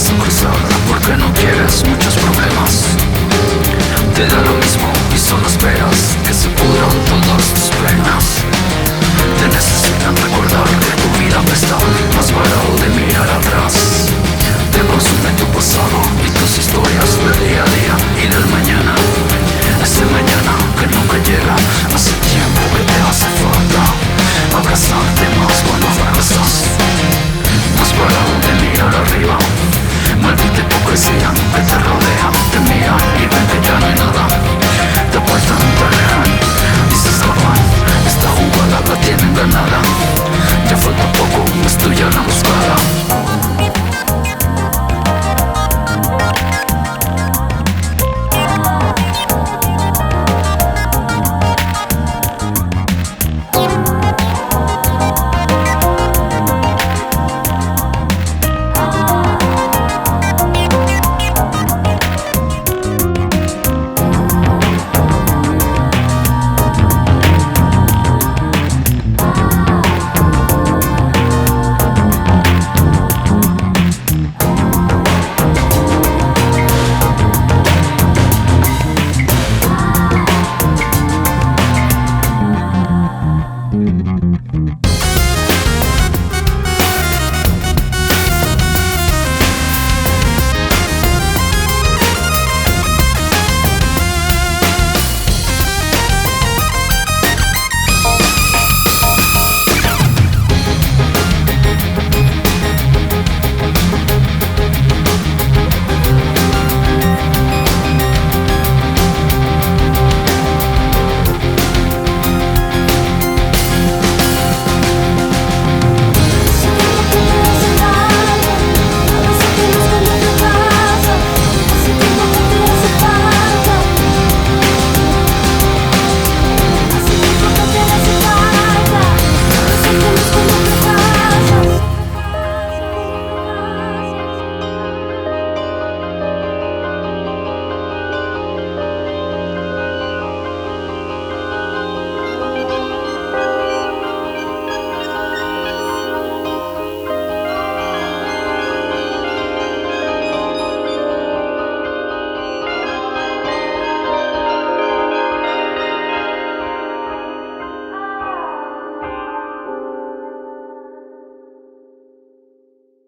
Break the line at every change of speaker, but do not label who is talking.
a cruzarla porque no quieres muchos problemas. Te da lo mismo y solo esperas que se pudran todas tus penas. Te necesitan recordar que tu vida está más parado de mirar atrás. Te consume tu pasado y tus historias del día a día y del mañana. Ese mañana que nunca llega, hace tiempo que te hace falta abrazarte más cuando fracasas. Más parado de mirar arriba, maldita hipocresía que te